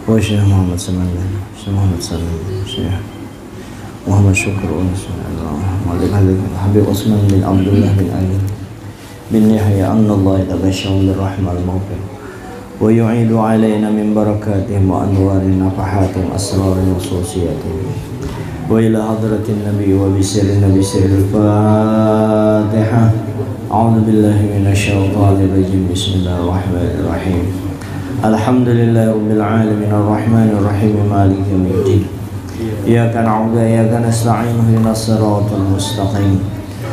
وشيخ محمد سلمان شيخ محمد سلمان شيخ محمد شكر حبيب عثمان بن عبد الله بن علي بن يحيى أن الله يتبشر بالرحمة المغفرة ويعيد علينا من بركاتهم وأنوار نفحاتهم أسرار وخصوصياتهم وإلى حضرة النبي وبسر النبي سر الفاتحة. أعوذ بالله من الشيطان الرجيم. بسم الله الرحمن الرحيم. الحمد لله رب العالمين الرحمن الرحيم مالك يوم الدين. إياك نعبد وإياك نستعين اهدنا الصراط المستقيم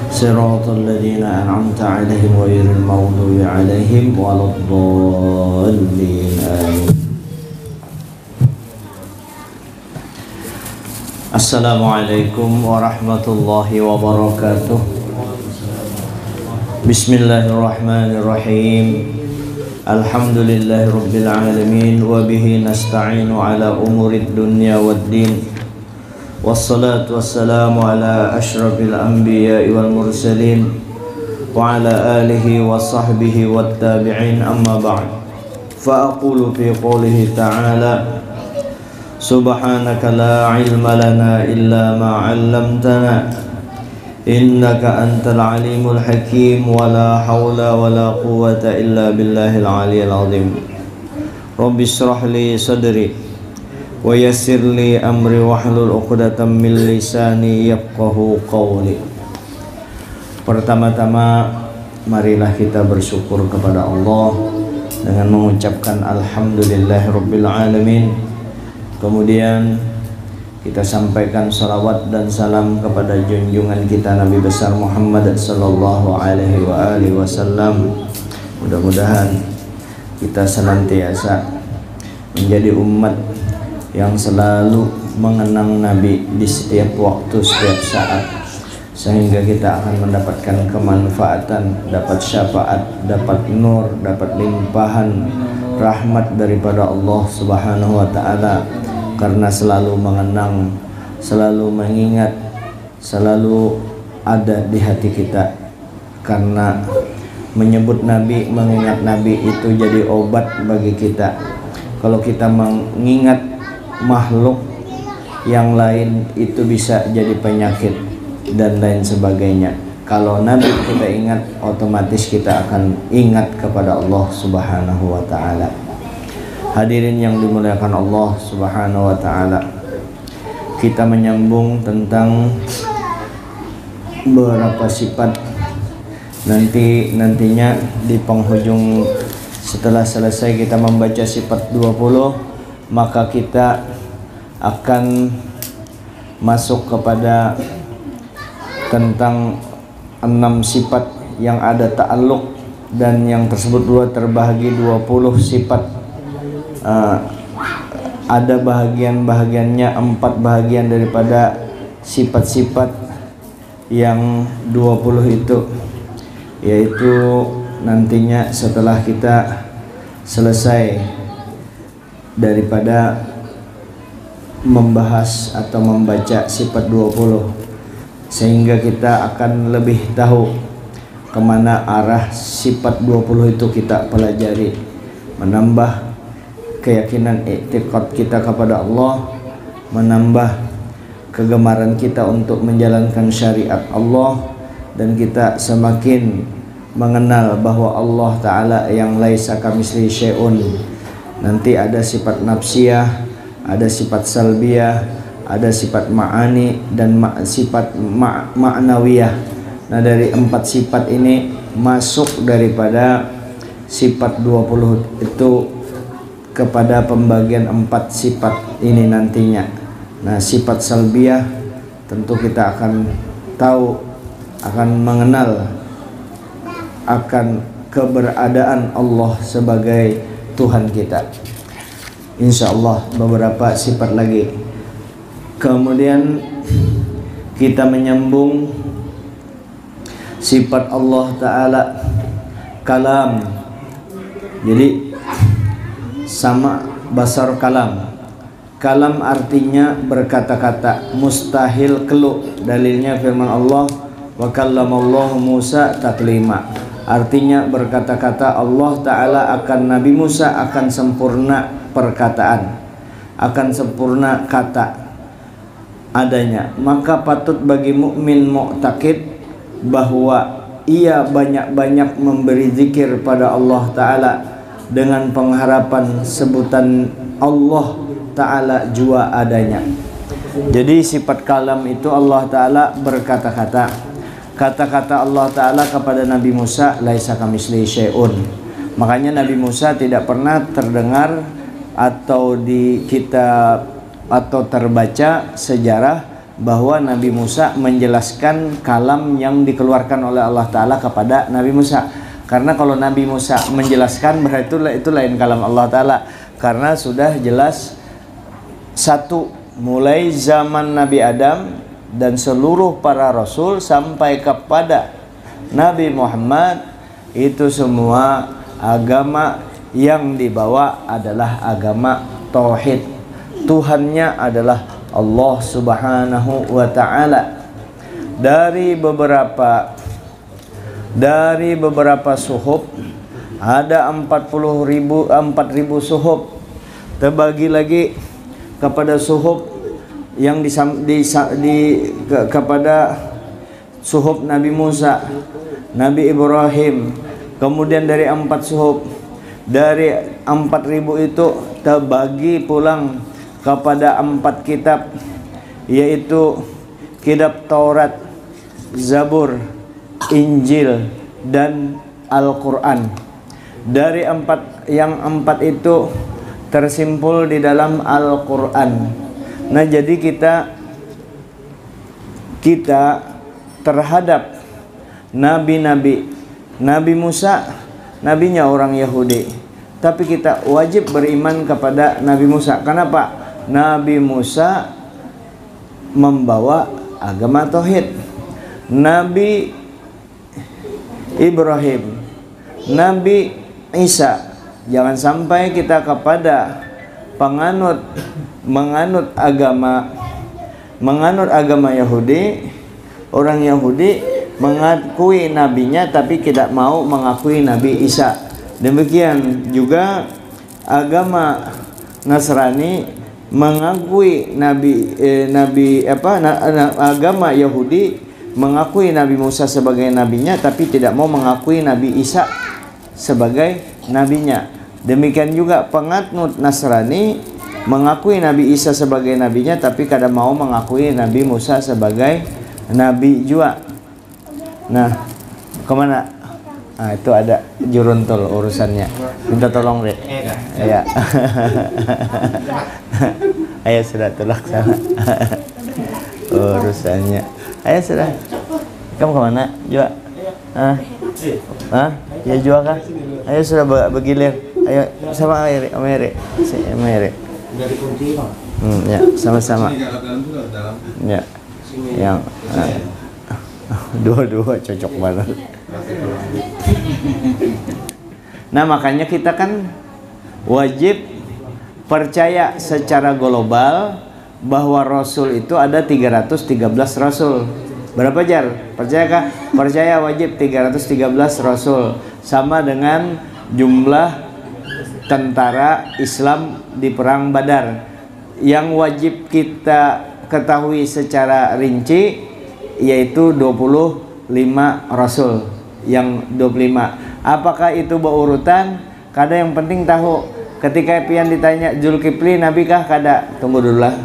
صراط الذين أنعمت عليهم غير المغضوب عليهم ولا الضالين آمين. Assalamualaikum warahmatullahi wabarakatuh. Bismillahirrahmanirrahim. Alhamdulillahi rabbil alamin wa bihi nasta'inu ala umurid dunya waddin. Wassalatu wassalamu ala ashrafil anbiya'i wal mursalin wa ala alihi wa sahbihi wat tabi'in, amma ba'd. Fa aqulu fi qoulihi ta'ala Subhanaka la ilma lana illa ma 'allamtana innaka antal alimul hakim wa la hawla wa la quwwata illa billahil aliyyil azim. Rabbi shrah li sadri wa yassir li amri wahlul 'uqdatam min lisani yafqahu qawli. Pertama-tama marilah kita bersyukur kepada Allah dengan mengucapkan alhamdulillahirabbil alamin. Kemudian kita sampaikan salawat dan salam kepada junjungan kita Nabi besar Muhammad sallallahu alaihi wasallam. Mudah-mudahan kita senantiasa menjadi umat yang selalu mengenang Nabi di setiap waktu, setiap saat, sehingga kita akan mendapatkan kemanfaatan, dapat syafaat, dapat nur, dapat limpahan rahmat daripada Allah Subhanahu wa ta'ala, karena selalu mengenang, selalu mengingat, selalu ada di hati kita. Karena menyebut Nabi, mengingat Nabi itu jadi obat bagi kita. Kalau kita mengingat makhluk yang lain itu bisa jadi penyakit dan lain sebagainya. Kalau Nabi kita ingat, otomatis kita akan ingat kepada Allah Subhanahu wa ta'ala. Hadirin yang dimuliakan Allah Subhanahu wa ta'ala, kita menyambung tentang beberapa sifat. Nantinya di penghujung, setelah selesai kita membaca sifat 20, maka kita akan masuk kepada tentang 6 sifat yang ada ta'alluq, dan yang tersebut terbahagi 20 sifat. Ada bahagian-bahagiannya, 4 bahagian daripada sifat-sifat yang 20 itu, yaitu nantinya setelah kita selesai daripada membahas atau membaca sifat 20, sehingga kita akan lebih tahu kemana arah sifat 20 itu kita pelajari, menambah keyakinan i'tiqad kita kepada Allah, menambah kegemaran kita untuk menjalankan syariat Allah, dan kita semakin mengenal bahwa Allah Ta'ala yang laisa kamitslihi syai'un. Nanti ada sifat nafsiyah, ada sifat salbiyah, ada sifat ma'ani, dan sifat ma'nawiyah. Nah, dari 4 sifat ini masuk daripada sifat 20 itu kepada pembagian 4 sifat ini nantinya. Nah, sifat salbiyah tentu kita akan tahu, akan mengenal akan keberadaan Allah sebagai Tuhan kita. Insya Allah beberapa sifat lagi. Kemudian kita menyambung sifat Allah Ta'ala kalam. Jadi sama basar kalam. Kalam artinya berkata-kata, mustahil keluh. Dalilnya firman Allah, wa kallamallahu Musa taklima. artinya berkata-kata. Allah Ta'ala akan Nabi Musa akan sempurna perkataan, akan sempurna kata adanya. Maka patut bagi mukmin mu'taqid bahwa ia banyak-banyak memberi zikir pada Allah Ta'ala dengan pengharapan sebutan Allah Ta'ala jua adanya. Jadi sifat kalam itu Allah Ta'ala berkata-kata. Kata-kata Allah Ta'ala kepada Nabi Musa, laisa kamitslihi syai'un. Makanya Nabi Musa tidak pernah terdengar atau di kitab atau terbaca sejarah bahwa Nabi Musa menjelaskan kalam yang dikeluarkan oleh Allah Ta'ala kepada Nabi Musa. Karena kalau Nabi Musa menjelaskan berarti itu lain kalam Allah Ta'ala. Karena sudah jelas satu, mulai zaman Nabi Adam dan seluruh para rasul sampai kepada Nabi Muhammad, itu semua agama yang dibawa adalah agama tauhid. Tuhannya adalah Allah Subhanahu wa Ta'ala. Dari beberapa suhuf ada 4.000 suhuf, terbagi lagi kepada suhuf yang kepada suhuf Nabi Musa, Nabi Ibrahim. Kemudian dari 4 suhuf, dari 4.000 itu terbagi pulang kepada 4 kitab, yaitu kitab Taurat, Zabur, Injil, dan Al-Quran. Dari 4 itu tersimpul di dalam Al-Quran. Nah, jadi kita terhadap nabi-nabi, Nabi Musa nabinya orang Yahudi, tapi kita wajib beriman kepada Nabi Musa. Kenapa? Nabi Musa membawa agama tauhid. Nabi Ibrahim, Nabi Isa, jangan sampai kita kepada menganut agama Yahudi, orang Yahudi mengakui nabinya tapi tidak mau mengakui Nabi Isa. Demikian juga agama Nasrani mengakui agama Yahudi mengakui Nabi Musa sebagai nabinya tapi tidak mau mengakui Nabi Isa sebagai nabinya. Demikian juga penganut Nasrani mengakui Nabi Isa sebagai nabinya tapi kadang mau mengakui Nabi Musa sebagai nabi juga. Nah, kemana? Nah, itu ada juruntol urusannya. Minta tolong deh. Ya. Ayo sudah terlaksana urusannya. Ayo sudah. Kamu kemana? Jua? Ya Jua kah? Ayo sudah bergilir. Ayo sama Eri, sama Eri. Ya, sama-sama. Ya. Yang dua-dua cocok banget. Nah, makanya kita kan wajib percaya secara global bahwa Rasul itu ada 313 Rasul. Berapa jar? Percayakah? Percaya wajib 313 Rasul. Sama dengan jumlah tentara Islam di Perang Badar. Yang wajib kita ketahui secara rinci yaitu 25 Rasul. Yang 25. Apakah itu berurutan? Kada yang penting tahu. Ketika pian ditanya Zulkifli Nabi kah? Kada. Tunggu dulu lah.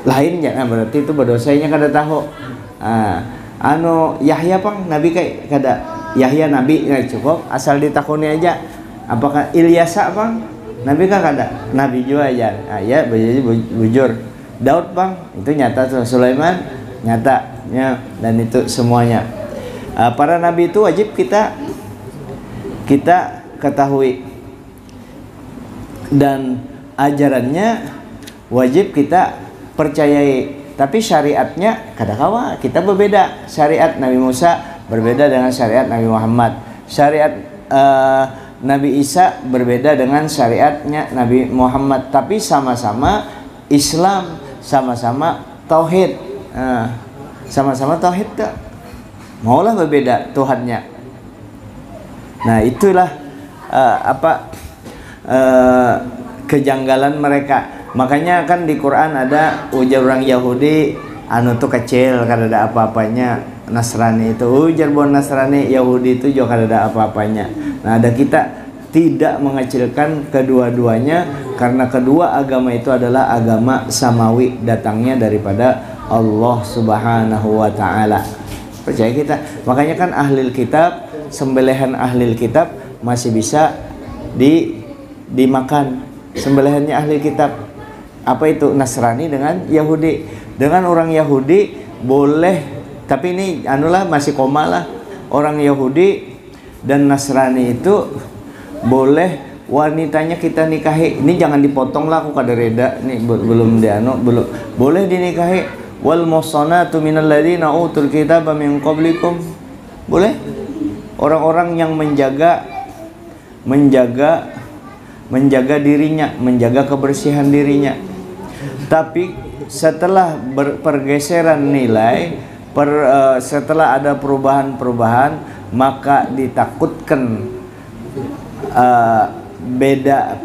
Lain jangan berarti itu berdosanya kada tahu. Yahya pang Nabi kayak kada. Yahya Nabi nggak cukup. Asal ditakuni aja. Apakah Ilyasa bang? Nabi kah kada? Nabi juga aja. Ya bujur. Daud bang? Itu nyata. Sulaiman nyatanya. Dan itu semuanya. Para nabi itu wajib kita ketahui. Dan ajarannya wajib kita percayai. Tapi syariatnya kadang-kadang kita berbeda. Syariat Nabi Musa berbeda dengan syariat Nabi Muhammad. Syariat Nabi Isa berbeda dengan syariatnya Nabi Muhammad. Tapi sama-sama Islam, sama-sama tauhid. Sama-sama tauhid tak? Maulah berbeda Tuhannya. Nah itulah kejanggalan mereka. Makanya kan di Quran ada ujar orang Yahudi anu tuh kecil kada ada apa-apanya, Nasrani itu ujar bon Nasrani Yahudi itu juga kada ada apa-apanya. Nah ada kita tidak mengecilkan kedua-duanya karena kedua agama itu adalah agama samawi, datangnya daripada Allah Subhanahu wa taala. Percaya kita. Makanya kan ahlil kitab, sembelihan ahlil kitab masih bisa dimakan. Sembelihannya ahli kitab apa itu? Nasrani dengan Yahudi. Dengan orang Yahudi boleh, tapi ini anulah masih koma lah. Orang Yahudi dan Nasrani itu boleh wanitanya kita nikahi. Ini jangan dipotong lah, aku kada reda. Ini belum dianu, belum boleh dinikahi. Wal muhsanatu minal ladzina utul kitaba min qablikum. Boleh. Orang-orang yang menjaga dirinya, menjaga kebersihan dirinya. Tapi setelah pergeseran nilai, setelah ada perubahan-perubahan, maka ditakutkan beda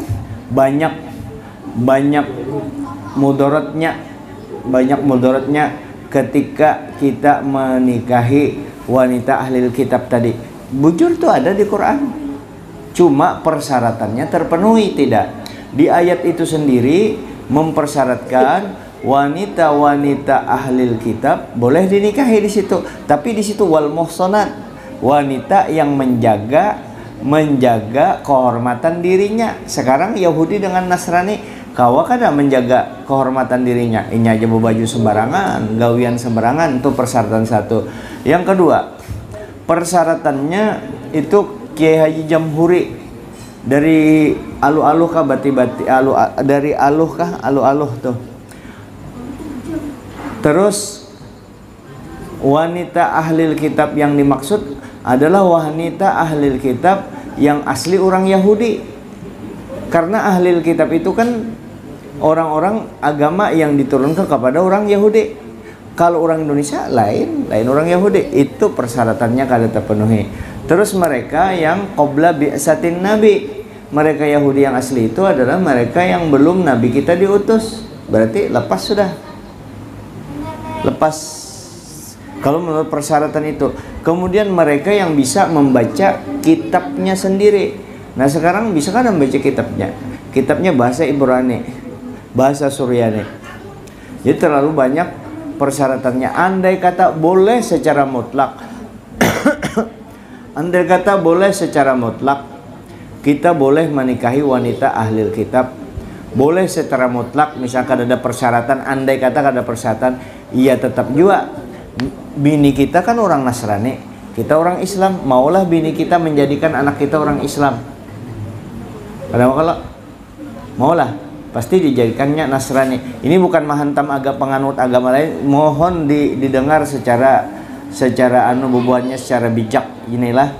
banyak mudaratnya ketika kita menikahi wanita ahlil kitab tadi. Bujur tuh ada di Quran, cuma persyaratannya terpenuhi tidak. Di ayat itu sendiri mempersyaratkan wanita-wanita ahlil kitab boleh dinikahi di situ, tapi di situ wal muhsanat, wanita yang menjaga kehormatan dirinya. Sekarang Yahudi dengan Nasrani kawa kada menjaga kehormatan dirinya, ini aja baju sembarangan, gawian sembarangan. Itu persyaratan satu. Yang kedua, persyaratannya itu Kiai Haji Jamhuri dari aluh-aluh kah bati-bati dari aluh kah aluh-aluh tuh. Terus wanita ahlil kitab yang dimaksud adalah wanita ahlil kitab yang asli orang Yahudi. Karena ahlil kitab itu kan orang-orang agama yang diturunkan kepada orang Yahudi. Kalau orang Indonesia lain orang Yahudi, itu persyaratannya kada terpenuhi. Terus mereka yang qabla bi'satin nabi, mereka Yahudi yang asli itu adalah mereka yang belum nabi kita diutus. Berarti lepas sudah. Lepas kalau menurut persyaratan itu. Kemudian mereka yang bisa membaca kitabnya sendiri. Nah sekarang bisa kan membaca kitabnya. Kitabnya bahasa Ibrani, bahasa Suryani. Jadi terlalu banyak persyaratannya. Andai kata boleh secara mutlak andai kata boleh secara mutlak kita boleh menikahi wanita ahlil kitab, boleh secara mutlak, misalkan ada persyaratan, andai kata ada persyaratan, iya tetap juga bini kita kan orang Nasrani, kita orang Islam, maulah bini kita menjadikan anak kita orang Islam. Kalau maulah pasti dijadikannya Nasrani. Ini bukan menghantam penganut agama lain, mohon didengar secara bubuhannya secara bijak. Inilah,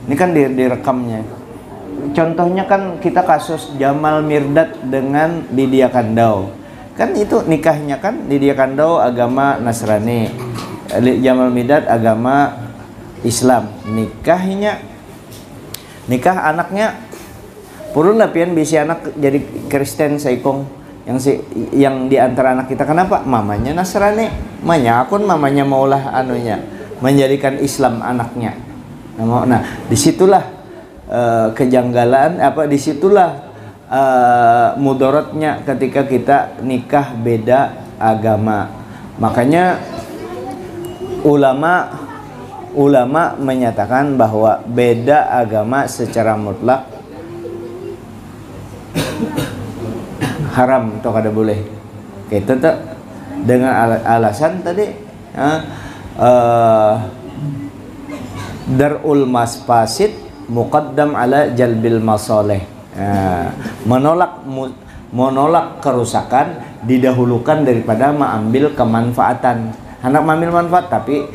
ini kan direkamnya. Contohnya kan kita kasus Jamal Mirdad dengan Lydia Kandau. Kan itu nikahnya kan Lydia Kandau agama Nasrani, Jamal Mirdad agama Islam. Nikah anaknya purun lah pian bisi anak jadi Kristen saikong yang di antara anak kita. Kenapa? Mamanya Nasrani, mamanya maulah anunya menjadikan Islam anaknya. Nah, disitulah kejanggalan disitulah mudaratnya ketika kita nikah beda agama. Makanya ulama menyatakan bahwa beda agama secara mutlak haram atau kada boleh. Kita tak dengan alasan tadi darul masfasid muqaddam ala jalbil masalih. Menolak kerusakan didahulukan daripada mengambil kemanfaatan. Hendak mengambil manfaat tapi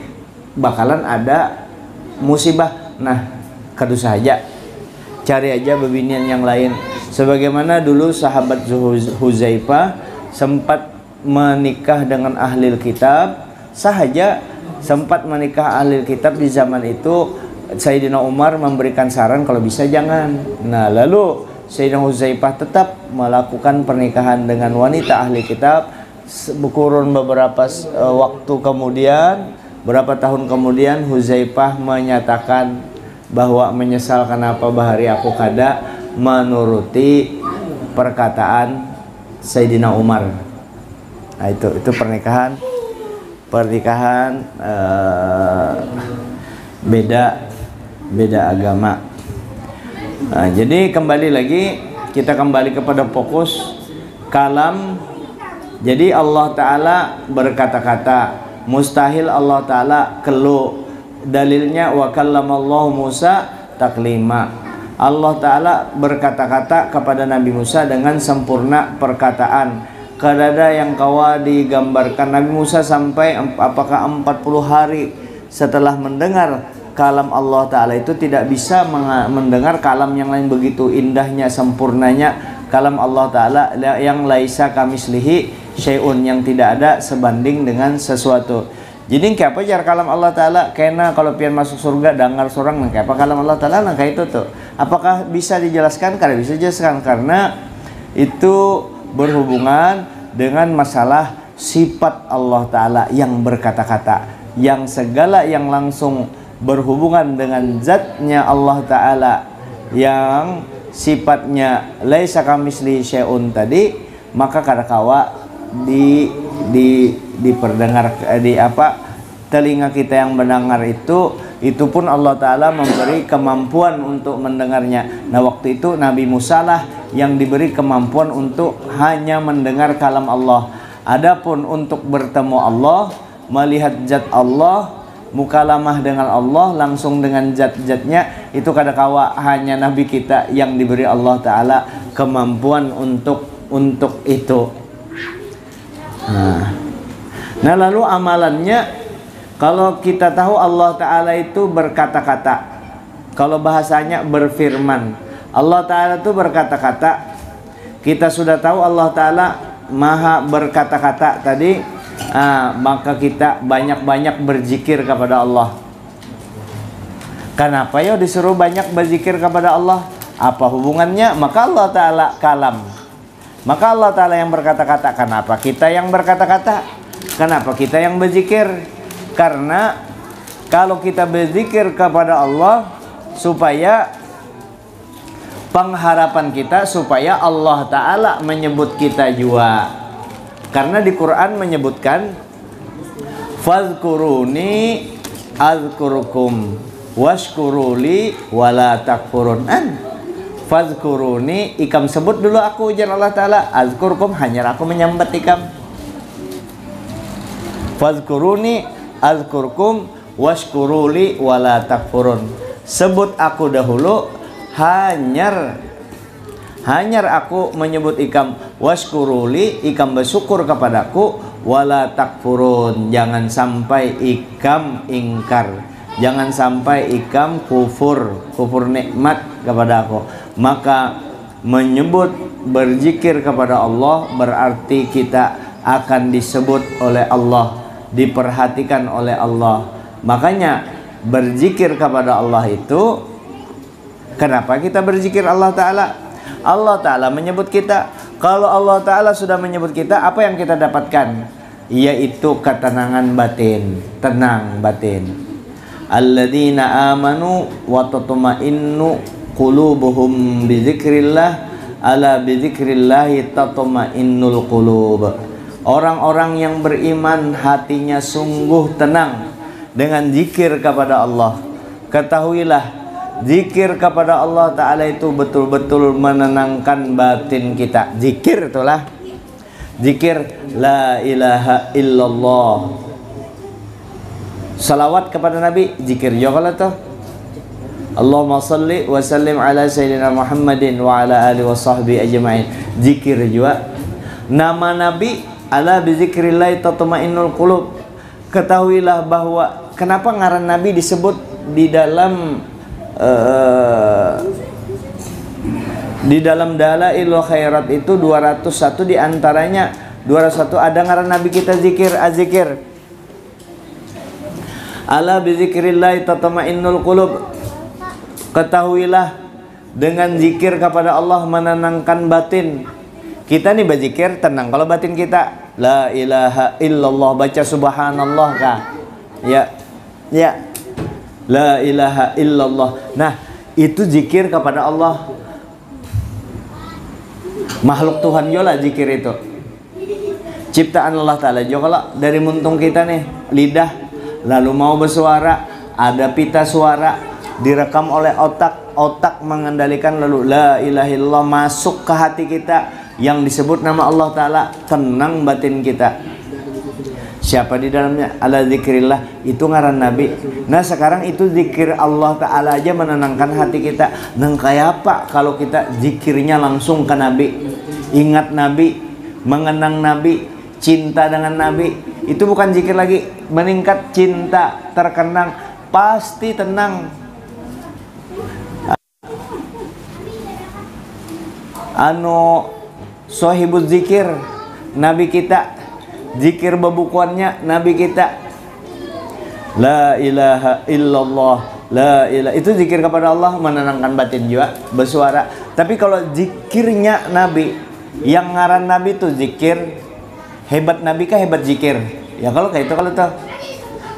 bakalan ada musibah. Nah, kadu saja cari aja bebinian yang lain. Sebagaimana dulu sahabat Huzaifah sempat menikah dengan ahlil kitab, sahaja sempat menikah ahlil kitab di zaman itu Sayyidina Umar memberikan saran kalau bisa jangan. Nah, lalu Sayyidina Huzaifah tetap melakukan pernikahan dengan wanita ahli kitab. Kurun beberapa waktu kemudian, berapa tahun kemudian, Huzaifah menyatakan bahwa menyesal kenapa bahari aku kada menuruti perkataan Sayyidina Umar. Nah, itu pernikahan beda agama. Nah, jadi kembali lagi, kita kembali kepada fokus kalam. Jadi Allah Ta'ala berkata-kata, mustahil Allah Ta'ala kelu. Dalilnya wa kallamallahu Musa taklima. Allah Ta'ala berkata-kata kepada Nabi Musa dengan sempurna perkataan. Kadada yang kawa digambarkan Nabi Musa sampai apakah 40 hari setelah mendengar kalam Allah Ta'ala itu tidak bisa mendengar kalam yang lain. Begitu indahnya, sempurnanya kalam Allah Ta'ala yang laisa kamislihi syai'un, yang tidak ada sebanding dengan sesuatu. Jadi kayak apa jar kalam Allah Ta'ala? Karena kalau pian masuk surga dengar sorang, kayak apa kalam Allah Ta'ala? Nah kayak itu tuh. Apakah bisa dijelaskan? Karena bisa dijelaskan, karena itu berhubungan dengan masalah sifat Allah Ta'ala yang berkata-kata, yang segala yang langsung berhubungan dengan zatnya Allah Ta'ala yang sifatnya laisa kamislihi syai'un tadi, maka kadakawa diperdengar telinga kita yang mendengar itu pun Allah Ta'ala memberi kemampuan untuk mendengarnya. Nah waktu itu Nabi Musa lah yang diberi kemampuan untuk hanya mendengar kalam Allah. Adapun untuk bertemu Allah, melihat zat Allah, mukalamah dengan Allah langsung dengan zat-zatnya, itu kadakawa hanya Nabi kita yang diberi Allah Ta'ala kemampuan untuk itu. Nah lalu amalannya, kalau kita tahu Allah Ta'ala itu berkata-kata, kalau bahasanya berfirman, Allah Ta'ala itu berkata-kata, kita sudah tahu Allah Ta'ala maha berkata-kata tadi, maka kita banyak-banyak berzikir kepada Allah. Kenapa ya disuruh banyak berzikir kepada Allah? Apa hubungannya? Maka Allah Ta'ala kalam, maka Allah Ta'ala yang berkata-kata. Kenapa kita yang berkata-kata? Kenapa kita yang berzikir? Karena kalau kita berzikir kepada Allah, supaya pengharapan kita supaya Allah Ta'ala menyebut kita juga. Karena di Quran menyebutkan fazkuruni azkurukum washkuruli wala takfurun. Fazkuruni, ikam sebut dulu aku, ujar Allah Ta'ala. Azkurkum, hanya aku menyambat ikam. Fazkuruni azkurkum washkuruli wala takfurun. Sebut aku dahulu, hanyar aku menyebut ikam. Washkuruli, ikam bersyukur kepadaku. Wala takfurun, jangan sampai ikam ingkar, jangan sampai ikam kufur nikmat kepada aku. Maka menyebut berzikir kepada Allah berarti kita akan disebut oleh Allah, diperhatikan oleh Allah. Makanya berzikir kepada Allah itu, kenapa kita berzikir Allah Ta'ala? Allah Ta'ala menyebut kita. Kalau Allah Ta'ala sudah menyebut kita, apa yang kita dapatkan? Yaitu ketenangan batin, tenang batin. Alladzina amanu wa tatma'innu qulubuhum bizikrillah, ala bizikrillahi tatma'innul qulub. Orang-orang yang beriman hatinya sungguh tenang dengan zikir kepada Allah. Ketahuilah, zikir kepada Allah Ta'ala itu betul-betul menenangkan batin kita. Zikir itulah, zikir la ilaha illallah. Salawat kepada Nabi, zikir juga tuh. Allahumma salli wa sallim ala sayyidina Muhammadin wa ala alihi wa sahbihi ajma'in. Zikir juga. Nama Nabi, ala bizikrillahi tatma'innul qulub. Ketahuilah bahwa kenapa ngaran Nabi disebut di dalam Dalailul Khairat itu 201, diantaranya 201 ada ngaran Nabi kita zikir, azikir. Ala bizikrillahi tatma'innul qulub. Ketahuilah dengan zikir kepada Allah menenangkan batin. Kita nih berzikir tenang. Kalau batin kita la ilaha illallah, baca subhanallah kah? Ya. Ya. La ilaha illallah. Nah, itu zikir kepada Allah. Makhluk Tuhan juga zikir itu. Ciptaan Allah Ta'ala juga. Kalau dari muntung kita nih, lidah, lalu mau bersuara, ada pita suara, direkam oleh otak mengendalikan, lalu la ilaha illallah masuk ke hati kita, yang disebut nama Allah Ta'ala, tenang batin kita. Siapa di dalamnya? Ala zikrillah, itu ngaran Nabi. Nah sekarang itu zikir Allah Ta'ala aja menenangkan hati kita. Nang kayak apa kalau kita zikirnya langsung ke Nabi, ingat Nabi, mengenang Nabi, cinta dengan Nabi. Itu bukan zikir lagi, meningkat cinta, terkenang, pasti tenang. Sohibul zikir, Nabi kita, zikir bebukuannya Nabi kita, la ilaha illallah, la ilaha, itu zikir kepada Allah menenangkan batin juga, bersuara. Tapi kalau zikirnya Nabi, yang ngaran Nabi itu zikir, hebat Nabi kah hebat zikir? Ya kalau kayak itu, kalau tuh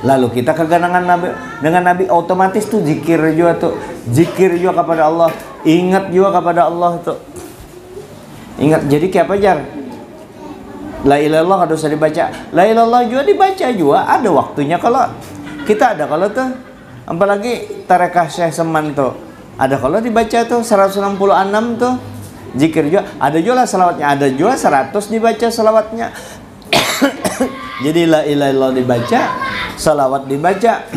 lalu kita keganangan Nabi dengan Nabi, otomatis tuh zikir juga tuh, zikir juga kepada Allah, ingat juga kepada Allah tuh, ingat. Jadi kayak apa jar? La ilaha illallah harus dibaca. La ilaha illallah juga dibaca juga, ada waktunya. Kalau kita ada kalau tuh, apalagi tarekah Syekh Seman tuh, ada kalau dibaca tuh 166 tuh zikir juga. Ada juga selawatnya, ada juga 100 dibaca selawatnya. Jadi la ilaha illallah dibaca, salawat dibaca.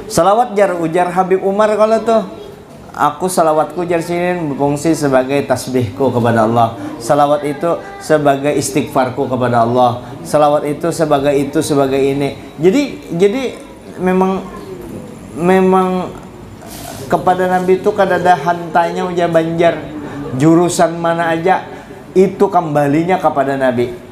Salawat jar ujar Habib Umar kalau tuh, aku salawatku jar sini berfungsi sebagai tasbihku kepada Allah. Salawat itu sebagai istighfarku kepada Allah. Salawat itu sebagai ini. Jadi memang kepada Nabi itu kadada hantainya ujar banjar, jurusan mana aja itu kembalinya kepada Nabi.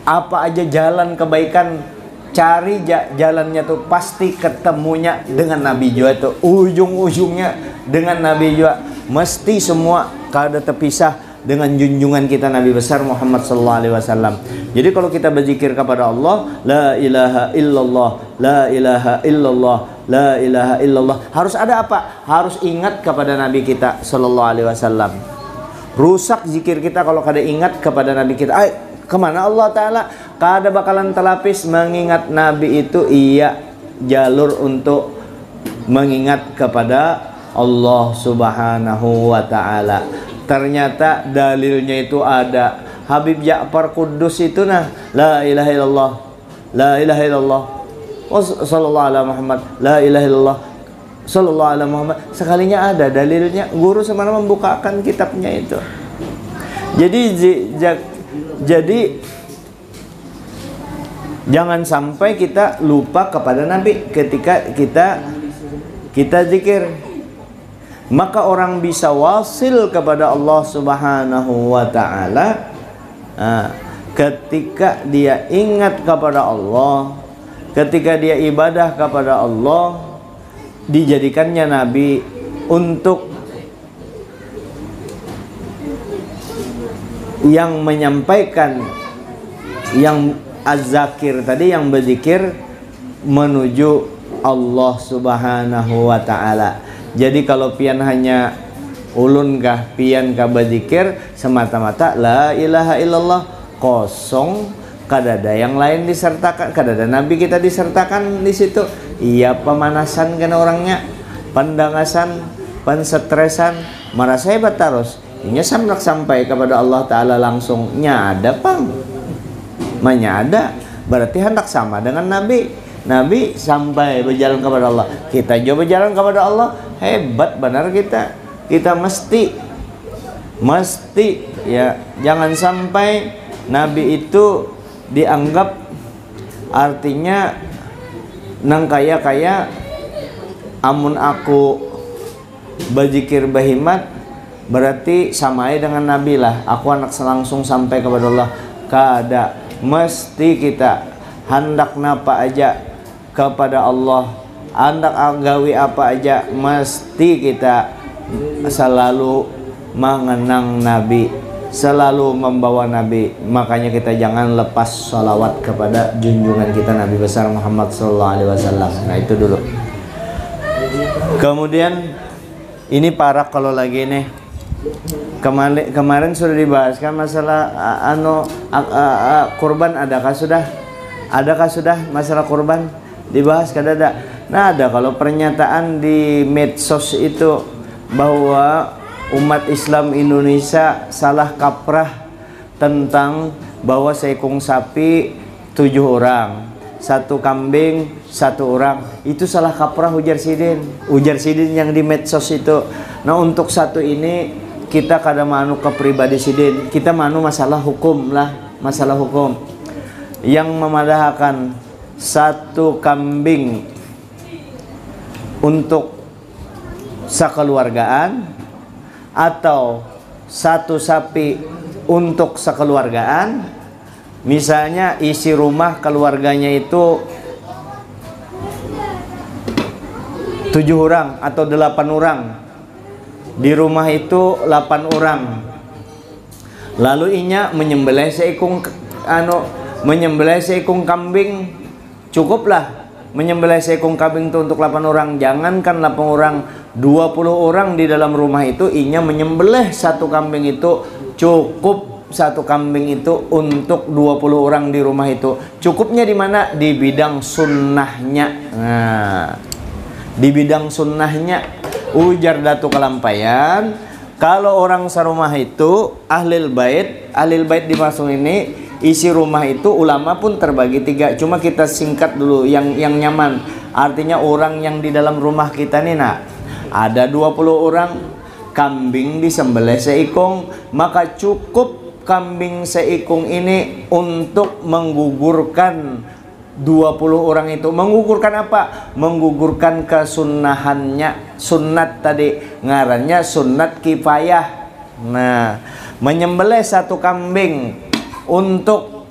Apa aja jalan kebaikan, cari jalannya tuh pasti ketemunya dengan Nabi juga tuh, ujung-ujungnya dengan Nabi juga, mesti semua kada terpisah dengan junjungan kita Nabi besar Muhammad sallallahu alaihi wasallam. Jadi kalau kita berzikir kepada Allah, la ilaha illallah, la ilaha illallah, la ilaha illallah, harus ada apa? Harus ingat kepada Nabi kita sallallahu alaihi wasallam. Rusak zikir kita kalau kada ingat kepada Nabi kita. Kemana Allah Ta'ala? Kada bakalan terlapis mengingat Nabi itu, iya jalur untuk mengingat kepada Allah Subhanahu wa Ta'ala. Ternyata dalilnya itu ada. Habib Ja'far Quddus itu nah, la ilaha illallah, la ilaha illallah, sallallahu alaihi Muhammad, la ilaha illallah, sallallahu alaihi Muhammad. Sekalinya ada dalilnya, guru semana membukakan kitabnya itu. Jadi jangan sampai kita lupa kepada Nabi ketika kita zikir. Maka orang bisa wasil kepada Allah Subhanahu wa Ta'ala ketika dia ingat kepada Allah, ketika dia ibadah kepada Allah, dijadikannya Nabi untuk yang menyampaikan, yang az-zakir tadi, yang berzikir menuju Allah Subhanahu wa Ta'ala. Jadi kalau pian hanya ulun kah, pian kah berzikir semata-mata la ilaha illallah, kosong, kadada yang lain disertakan, kadada Nabi kita disertakan di situ. Iya pemanasan kan orangnya, pandangasan, penstresan, merasa hebat terus. Ini sampai kepada Allah Ta'ala langsung nyada pang, menyada berarti hendak sama dengan Nabi. Nabi sampai berjalan kepada Allah, kita juga berjalan kepada Allah. Hebat benar kita. Kita mesti ya, jangan sampai Nabi itu dianggap artinya nang kaya amun aku berzikir bahimat berarti samai dengan Nabi lah, aku anak langsung sampai kepada Allah. Kada, mesti kita hendak napa aja kepada Allah Andak gawi apa aja mesti kita selalu mengenang Nabi, selalu membawa Nabi. Makanya kita jangan lepas sholawat kepada junjungan kita Nabi besar Muhammad SAW. Nah itu dulu. Kemudian ini para kalau lagi nih kemarin sudah dibahas kan masalah kurban. Adakah sudah masalah kurban dibahas? Kada ada. Nah ada kalau pernyataan di medsos itu bahwa umat Islam Indonesia salah kaprah tentang bahwa seekor sapi 7 orang, 1 kambing 1 orang. Itu salah kaprah ujar sidin yang di medsos itu. Nah untuk satu ini kita kada manu ke pribadi sidin, kita manu masalah hukum lah, masalah hukum yang memadahkan 1 kambing untuk sekeluargaan atau 1 sapi untuk sekeluargaan. Misalnya isi rumah keluarganya itu 7 orang atau 8 orang, di rumah itu 8 orang, lalu inya menyembelih seekor kambing, cukuplah menyembelih seekor kambing itu untuk 8 orang. Jangankan 8 orang, 20 orang di dalam rumah itu inya menyembelih 1 kambing itu, cukup 1 kambing itu untuk 20 orang di rumah itu. Cukupnya di mana? Di bidang sunnahnya. Nah, di bidang sunnahnya ujar Datuk Kalampayan, kalau orang serumah itu ahlil bait dimasuk ini. Isi rumah itu ulama pun terbagi 3. Cuma kita singkat dulu yang nyaman. Artinya orang yang di dalam rumah kita nih ada 20 orang, kambing disembelih seikung, maka cukup kambing seikung ini untuk menggugurkan 20 orang itu. Menggugurkan apa? Menggugurkan kesunnahannya. Sunnat tadi ngarannya sunnat kifayah. Nah, menyembelih 1 kambing untuk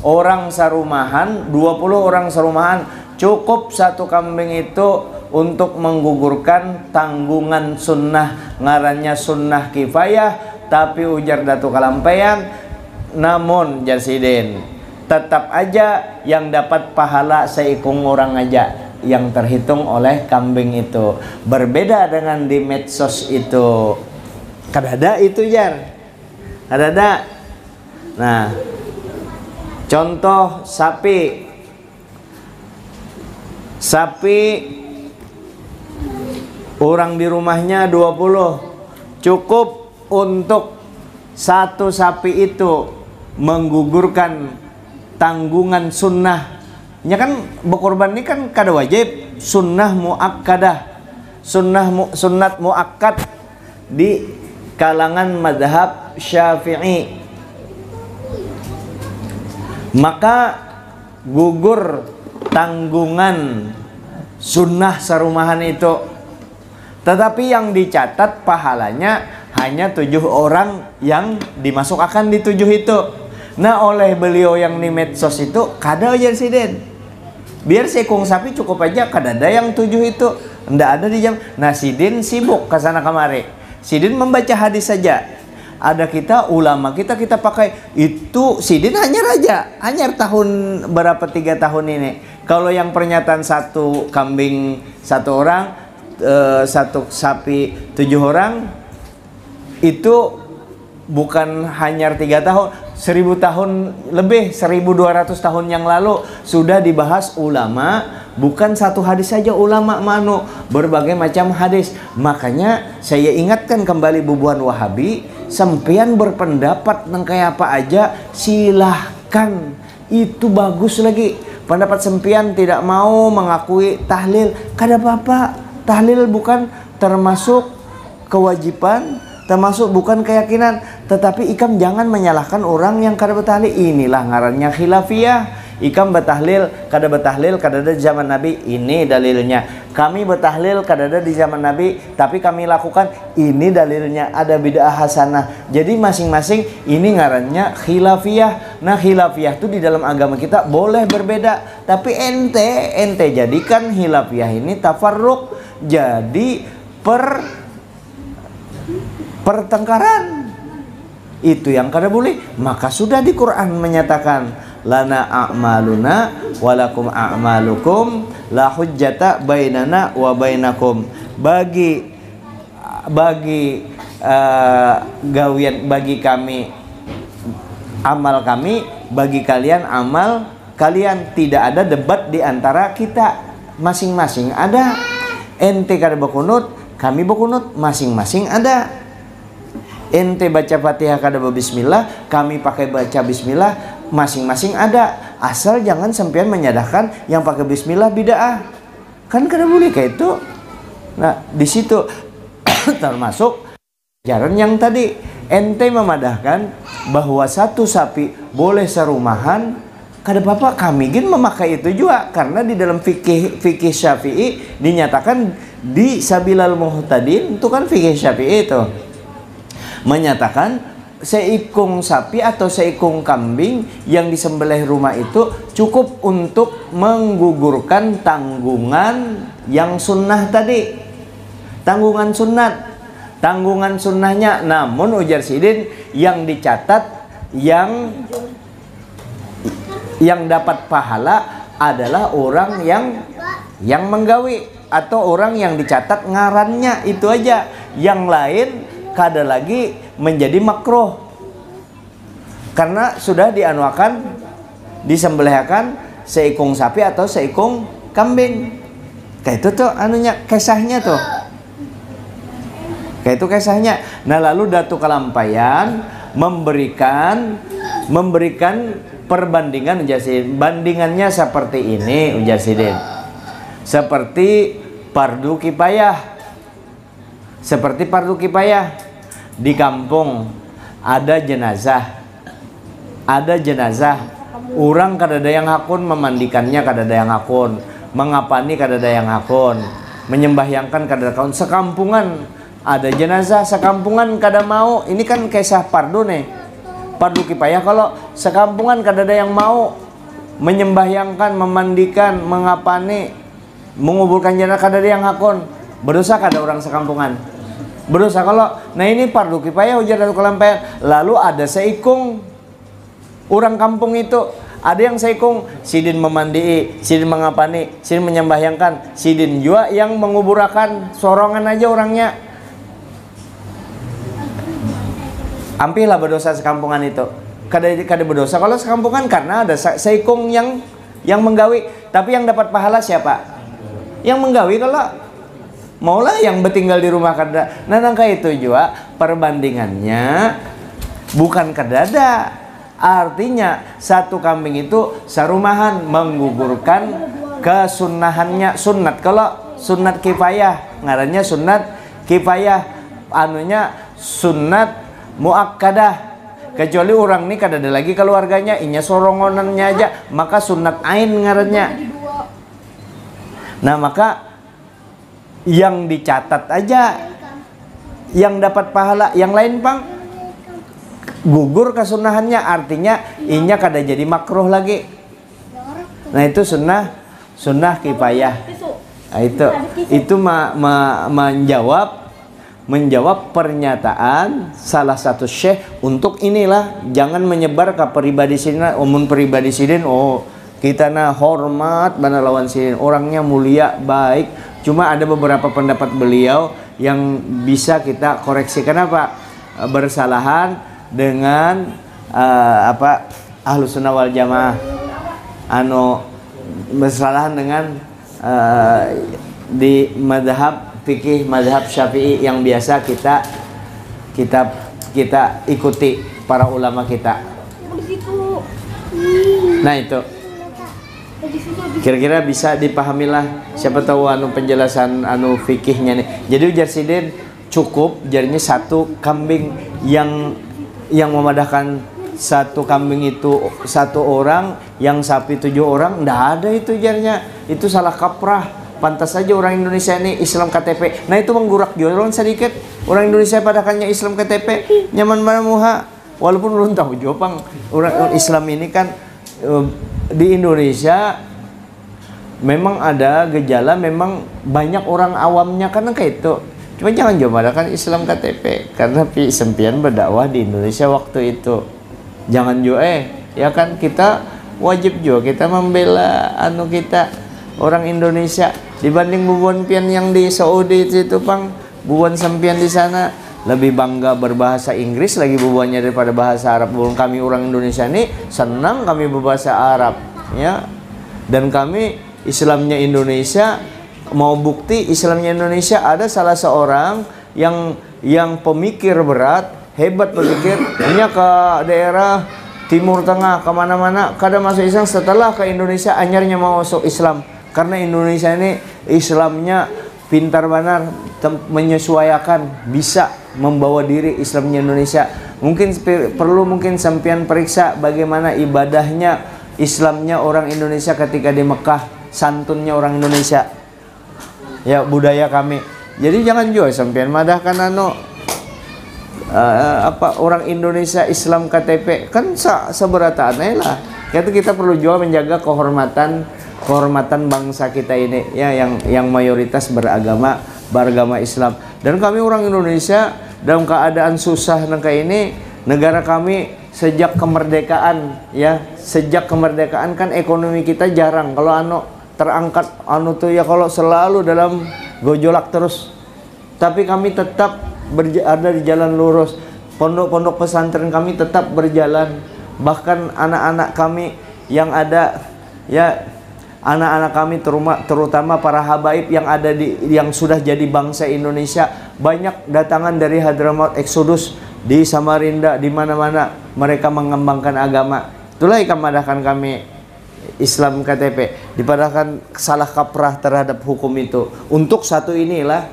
orang sarumahan, 20 orang sarumahan, cukup 1 kambing itu untuk menggugurkan tanggungan sunnah, ngarannya sunnah kifayah. Tapi ujar Datuk Kalampayan, namun Jarsidin, tetap aja yang dapat pahala seikung orang aja yang terhitung oleh kambing itu. Berbeda dengan di medsos itu. Kadada itu Jar, kadada. Nah, contoh sapi orang di rumahnya 20, cukup untuk 1 sapi itu menggugurkan tanggungan sunnah. Ya kan berkorban ini kan kada wajib, sunnah muakkadah, sunnat muakkad di kalangan mazhab Syafi'i. Maka gugur tanggungan sunnah serumahan itu. Tetapi yang dicatat pahalanya hanya 7 orang yang dimasukkan di 7 itu. Nah oleh beliau yang di medsos itu kada aja sidin. Biar sekung sapi cukup aja, kada ada yang 7 itu. Ndak ada di jam. Nah sidin sibuk kesana kemari. Sidin membaca hadis saja. Ada kita ulama kita pakai itu sidin hanyar tahun berapa 3 tahun ini. Kalau yang pernyataan 1 kambing 1 orang, 1 sapi 7 orang itu bukan hanya 3 tahun, 1000 tahun lebih, 1200 tahun yang lalu sudah dibahas ulama. Bukan 1 hadis saja ulama manu, berbagai macam hadis. Makanya saya ingatkan kembali bubuhan Wahabi, sampean berpendapat tentang kayak apa aja silahkan, itu bagus lagi. Pendapat sempian tidak mau mengakui tahlil, kada apa-apa. Tahlil bukan termasuk kewajiban, termasuk bukan keyakinan. Tetapi ikam jangan menyalahkan orang yang kada bertahlil. Inilah ngarannya khilafiyah. Ikam betahlil kada kada di zaman Nabi, ini dalilnya. Kami betahlil kada di zaman Nabi, tapi kami lakukan, ini dalilnya. Ada bid'ah hasanah. Jadi masing-masing ini ngarannya khilafiyah. Nah khilafiyah itu di dalam agama kita boleh berbeda, tapi ente jadikan khilafiyah ini tafarruq, jadi pertengkaran. Itu yang kada boleh. Maka sudah di Quran menyatakan lana a'maluna walakum a'malukum la hujjata bainana wa bainakum. Bagi gawian, bagi kami amal kami, bagi kalian amal kalian. Tidak ada debat di antara kita, masing-masing ada. Ente kada berkunut, kami berkunut, masing-masing ada. Ente baca Fatihah kada bismillah, kami pakai baca bismillah, masing-masing ada. Asal jangan sampean menyadahkan yang pakai bismillah bid'ah. Kan kada boleh kayak itu. Nah, di situ termasuk ajaran yang tadi ente memadahkan bahwa satu sapi boleh serumahan, kada apa-apa. Kami gin memakai itu juga karena di dalam fikih Syafi'i dinyatakan di Sabilal Muhtadin, itu kan fikih Syafi'i itu menyatakan seikung sapi atau seikung kambing yang disembelih rumah itu cukup untuk menggugurkan tanggungan yang sunnah tadi, tanggungan sunat, tanggungan sunnahnya. Namun ujar Sidin, yang dicatat yang dapat pahala adalah orang yang menggawi atau orang yang dicatat ngarannya, itu aja. Yang lain kada lagi menjadi makruh karena sudah dianuakan, disembelihkan seikung sapi atau seikung kambing. Kayak itu tuh anunya, kisahnya tuh. Kayak itu kisahnya. Nah lalu Datu Kalampayan memberikan perbandingan ujar Sidin. Bandingannya seperti ini ujar Sidin. Seperti fardu kifayah. Seperti fardu kifayah. Di kampung ada jenazah, orang kadada yang hakun memandikannya, kadada yang hakun mengapani, kadada yang hakun menyembahyangkan, kadada hakun. Sekampungan ada jenazah, sekampungan kada mau. Ini kan kisah fardu nih, fardu kifayah. Kalau sekampungan kadada yang mau menyembahyangkan, memandikan, mengapani, menguburkan jenazah, kadada yang hakun, berdosa kada orang sekampungan? Berdosa kalau. Nah ini fardu kifayah ujar Datu Kalampayan. Lalu ada seikung orang kampung itu, ada yang seikung sidin memandii, sidin mengapani, sidin menyembahyangkan, sidin juga yang menguburakan, sorongan aja orangnya. Ampilah berdosa sekampungan itu. Kada berdosa kalau sekampungan karena ada seikung yang menggawi. Tapi yang dapat pahala siapa? Yang menggawi. Kalau maulah yang bertinggal di rumah kada. Nah nangka itu juga perbandingannya bukan kedada. Artinya satu kambing itu sarumahan menggugurkan kesunahannya, sunat. Kalau sunat kifayah ngarannya sunat kifayah, anunya sunat muakkadah. Kecuali orang ini kada ada lagi keluarganya, inya sorongonannya aja, maka sunat ain ngarannya. Nah maka yang dicatat aja yang dapat pahala, yang lain pang gugur kesunahannya, artinya inya kada jadi makruh lagi. Nah itu sunnah kifayah. Nah, itu menjawab pernyataan salah satu syekh untuk inilah, jangan menyebar ke pribadi sidin, umum pribadi sidin. Oh kita nah hormat bana lawan sidin, orangnya mulia baik. Cuma ada beberapa pendapat beliau yang bisa kita koreksi. Kenapa? Bersalahan dengan Ahlus Sunnah wal Jamaah, bersalahan dengan di madhab fikih madhab Syafi'i yang biasa kita ikuti para ulama kita. Nah itu kira-kira bisa dipahamilah, siapa tahu penjelasan fikihnya nih. Jadi ujar Sidin cukup jadinya satu kambing yang memadahkan satu kambing itu 1 orang, yang sapi 7 orang, ndak ada itu jarnya. Itu salah kaprah. Pantas saja orang Indonesia ini Islam KTP. Nah itu menggurak jualan sedikit. Orang Indonesia padakannya Islam KTP, nyaman mana muha. Walaupun belum tahu Jepang orang Islam ini kan di Indonesia memang ada gejala, memang banyak orang awamnya karena kayak itu. Cuma jangan coba kan Islam KTP, karena sempian berdakwah di Indonesia waktu itu. Jangan ya kan kita wajib juga kita membela kita orang Indonesia dibanding bubuan pian yang di Saudi itu pang bubuan sempian di sana lebih bangga berbahasa Inggris lagi bubuannya daripada bahasa Arab. Bubuan kami orang Indonesia ini senang kami berbahasa Arab ya, dan kami Islamnya Indonesia. Mau bukti Islamnya Indonesia, ada salah seorang yang pemikir berat, hebat pemikir, hanya ke daerah Timur Tengah, kemana-mana, kada masuk Islam. Setelah ke Indonesia, anyarnya mau masuk Islam. Karena Indonesia ini Islamnya pintar benar, menyesuaikan, bisa membawa diri Islamnya Indonesia. Mungkin perlu sampean periksa bagaimana ibadahnya Islamnya orang Indonesia ketika di Mekah, santunnya orang Indonesia. Ya budaya kami. Jadi jangan juga sampean madahkan orang Indonesia Islam KTP kan seberataan lah. Kita perlu juga menjaga kehormatan bangsa kita ini ya, yang mayoritas beragama Islam. Dan kami orang Indonesia dalam keadaan susah kayak ini, negara kami sejak kemerdekaan kan ekonomi kita jarang kalau terangkat tuh ya, kalau selalu dalam gojolak terus. Tapi kami tetap ada di jalan lurus. Pondok-pondok pesantren kami tetap berjalan. Bahkan anak-anak kami yang ada ya, anak-anak kami terutama para habaib yang sudah jadi bangsa Indonesia, banyak datangan dari Hadramaut Exodus di Samarinda, di mana-mana mereka mengembangkan agama. Itulah yang madahkan kami Islam KTP, dipadahkan salah kaprah terhadap hukum itu. Untuk satu inilah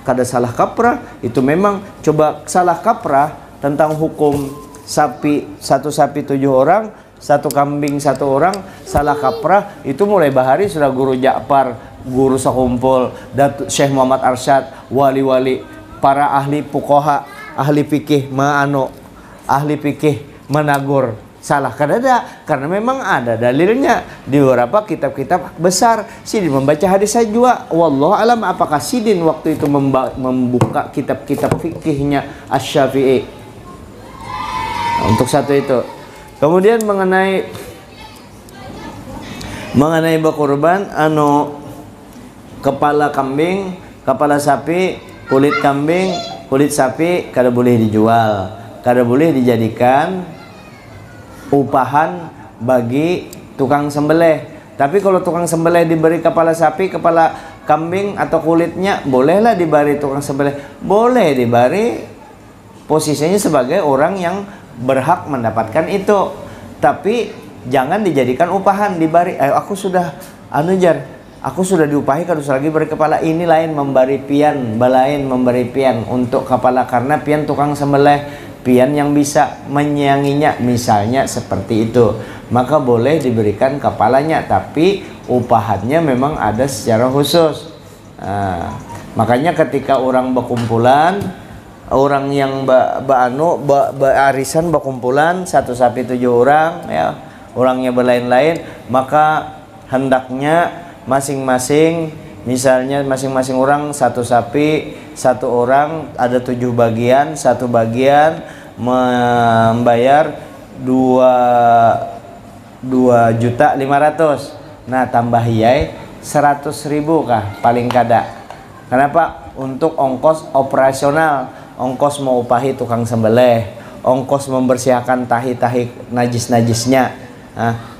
kada salah kaprah, itu memang coba salah kaprah tentang hukum satu sapi 7 orang, 1 kambing 1 orang, salah kaprah itu mulai bahari sudah Guru Ja'far, Guru Sakumpul, Datuk Syekh Muhammad Arsyad, wali-wali, para ahli fuqaha, ahli fikih ahli fikih menagur salah kadada, karena memang ada dalilnya di beberapa kitab-kitab besar. Sidin membaca hadis saya juga, wallahu alam apakah Sidin waktu itu membuka kitab-kitab fikihnya Asy-Syafi'i. Untuk satu itu. Kemudian mengenai berkurban kepala kambing, kepala sapi, kulit kambing, kulit sapi kada boleh dijual, kada boleh dijadikan upahan bagi tukang sembelih. Tapi kalau tukang sembelih diberi kepala sapi, kepala kambing atau kulitnya, bolehlah diberi tukang sembelih. Boleh diberi posisinya sebagai orang yang berhak mendapatkan itu. Tapi jangan dijadikan upahan, diberi. Aku sudah aku sudah diupahi kalau lagi beri kepala, ini lain memberi pian, balain memberi pian untuk kepala, karena pian tukang sembelih, pian yang bisa menyayanginya, misalnya seperti itu, maka boleh diberikan kepalanya, tapi upahannya memang ada secara khusus. Makanya ketika orang berkumpulan, orang yang arisan berkumpulan 1 sapi 7 orang ya, orangnya berlain-lain, maka hendaknya masing-masing, misalnya masing-masing orang 1 sapi 1 orang, ada 7 bagian, 1 bagian membayar 2.500.000. Nah tambah 100.000 kah paling kada. Kenapa? Untuk ongkos operasional, ongkos mau upahi tukang sembelih, ongkos membersihkan tahi-tahi najis-najisnya,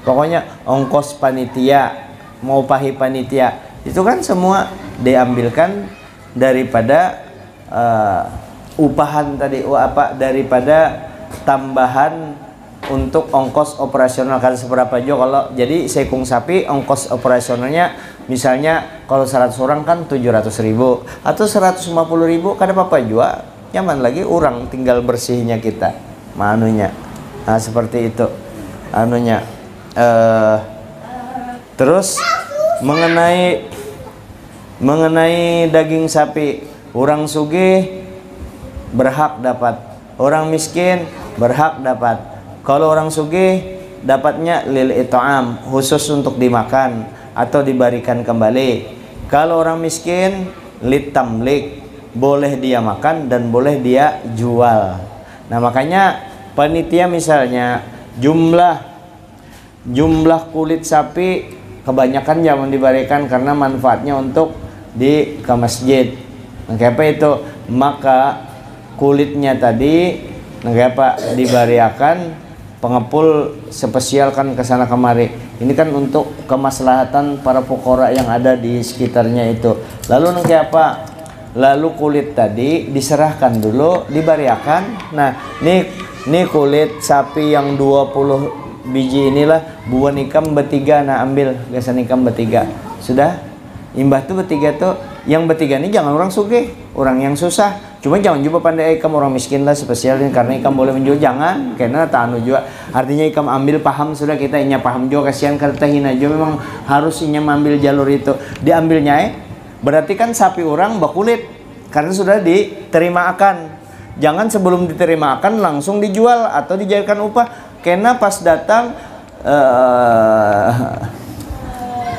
pokoknya ongkos panitia, mau upahi panitia, itu kan semua diambilkan daripada upahan tadi, daripada tambahan untuk ongkos operasional. Kan seberapa juga kalau jadi sekung sapi ongkos operasionalnya misalnya kalau 100 orang kan 700.000 atau 150.000, kada apa-apa juga, nyaman lagi orang tinggal bersihnya kita manunya Nah, seperti itu anunya. Terus mengenai daging sapi, orang sugih berhak dapat, orang miskin berhak dapat. Kalau orang sugih dapatnya lil it'am, khusus untuk dimakan atau diberikan kembali. Kalau orang miskin lit tamlik, boleh dia makan dan boleh dia jual. Nah, makanya panitia misalnya jumlah kulit sapi kebanyakan jangan diberikan karena manfaatnya untuk ke masjid. Apa itu? Maka kulitnya tadi diberikan pengepul spesial kan ke sana kemari. Ini kan untuk kemaslahatan para fuqara yang ada di sekitarnya itu. Lalu lalu kulit tadi diserahkan dulu, diberikan. Nah, ini kulit sapi yang 20 biji inilah buah nikam bertiga, nah ambil gasan nikam bertiga. Sudah imbah tuh bertiga tuh, yang bertiga ini jangan orang sugih, orang yang susah. Cuma jangan juga pandai ikam orang miskin lah spesialnya, karena ikam boleh menjual, jangan karena tanu juga. Artinya ikam ambil paham sudah, kita inya paham juga, kasihan kata hina juga, memang harus inya mengambil jalur itu. Diambilnya berarti kan sapi orang bakulit karena sudah diterima akan. Jangan sebelum diterima akan langsung dijual atau dijadikan upah. Karena pas datang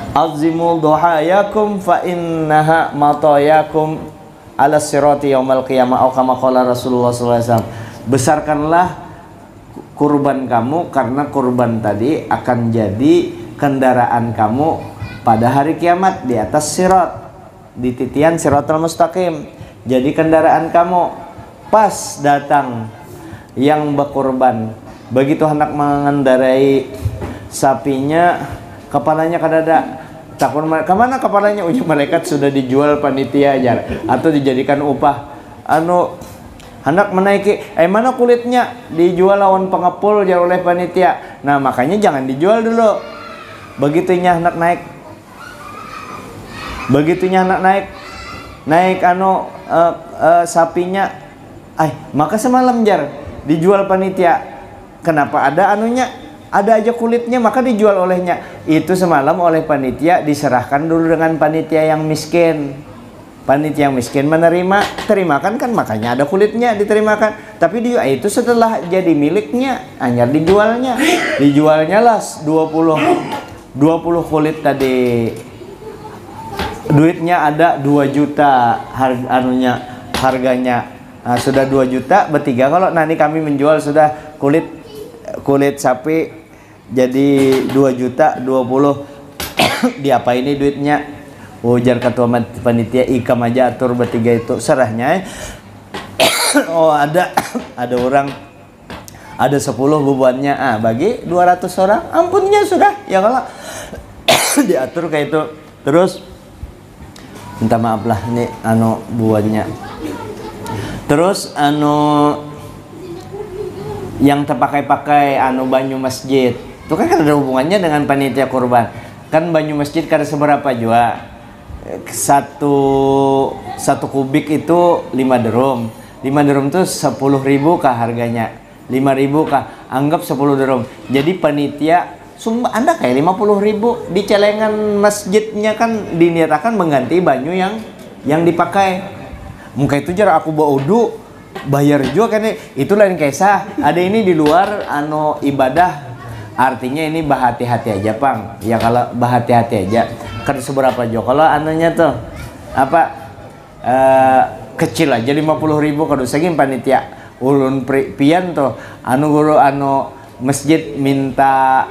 azimu duhayakum fa innaha matayakum ala sirati yaumal qiyamah, atau kama qala Rasulullah SAW. Besarkanlah kurban kamu karena kurban tadi akan jadi kendaraan kamu pada hari kiamat di atas sirat, di titian siratal mustaqim. Jadi kendaraan kamu pas datang yang berkurban. Begitu hendak mengendarai sapinya, kepalanya kadada takut kemana kepalanya, ujung malaikat sudah dijual panitia aja atau dijadikan upah. Hendak menaiki, mana kulitnya dijual lawan pengepul jar oleh panitia. Nah, makanya jangan dijual dulu. Begitunya hendak naik sapinya, maka semalam jar dijual panitia. Kenapa ada ada aja kulitnya, maka dijual olehnya. Itu semalam oleh panitia diserahkan dulu dengan panitia yang miskin. Panitia yang miskin terimakan kan, makanya ada kulitnya diterimakan. Tapi dia itu setelah jadi miliknya hanya dijualnya lah 20 kulit tadi. Duitnya ada 2 juta harganya. Nah, sudah 2 juta bertiga. Kalau nanti kami menjual sudah kulit sapi jadi 2 juta 20. Diapa ini duitnya? Ujar ketua panitia, ikam aja atur bertiga itu serahnya. Oh, ada orang ada 10 bebannya, bagi 200 orang, ampunnya sudah ya kalau diatur kayak itu. Terus minta maaf lah ini buahnya. Terus yang terpakai banyu masjid itu kan ada hubungannya dengan panitia kurban. Kan banyu masjid kada seberapa juga. Satu kubik itu 5 drum. 5 drum itu 10.000 kah harganya? 5.000 kah? Anggap 10 drum. Jadi panitia Anda kayak 50.000 di celengan masjidnya kan diniatakan mengganti banyu yang dipakai. Muka itu jar aku bawa udu bayar juga kan, itu lain kisah. Ada ini di luar ibadah. Artinya ini bahati-hati aja, Pang. Ya kalau bahati-hati aja. Kan seberapa jo kalau tuh kecil aja 50.000 kalau segini panitia ulun pian tuh guru masjid minta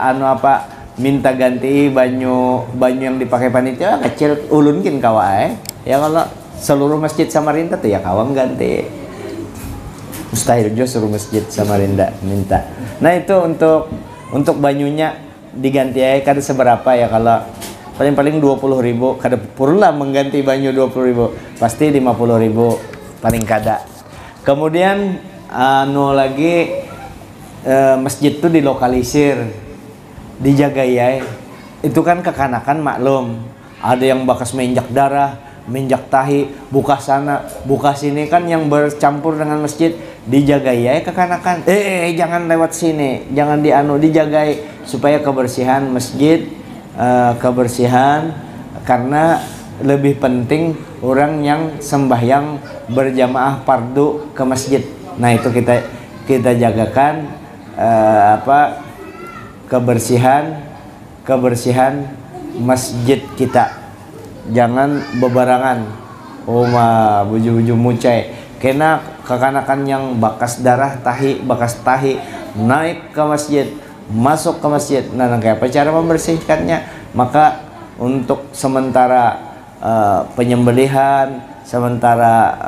minta ganti banyu yang dipakai panitia kecil ulunkin kawai. Ya kalau seluruh masjid Samarinda tuh ya kawam ganti. Mustahil jo suruh masjid Samarinda minta. Nah, itu untuk banyunya diganti aja kada seberapa ya, kalau paling 20.000 kada purlah mengganti banyu 20.000, pasti 50.000 paling kada. Kemudian lagi masjid tuh dilokalisir, dijaga ya. Itu kan kekanakan maklum, ada yang bakas menjak darah, menjak tahi, buka sana, buka sini kan yang bercampur dengan masjid. dijagai ya kekanakan. Jangan lewat sini, jangan dijagai supaya kebersihan masjid, kebersihan, karena lebih penting orang yang sembahyang berjamaah fardu ke masjid. Nah itu kita jagakan kebersihan masjid kita. Jangan bebarangan. Buju-buju mucai. Kena kekanakan yang bekas tahi naik ke masjid, masuk ke masjid. Nah, kayak apa cara membersihkannya? Maka untuk sementara penyembelihan, sementara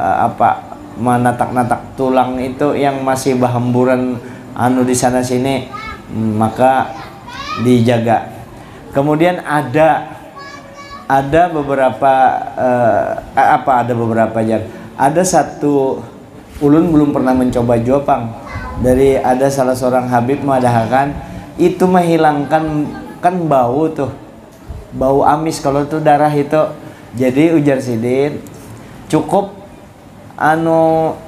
menatak-natak tulang itu yang masih berhamburan di sana sini, maka dijaga. Kemudian ada beberapa ada satu ulun belum pernah mencoba juapang dari ada salah seorang habib mengadakan itu menghilangkan kan bau amis kalau tuh darah itu. Jadi ujar sidin cukup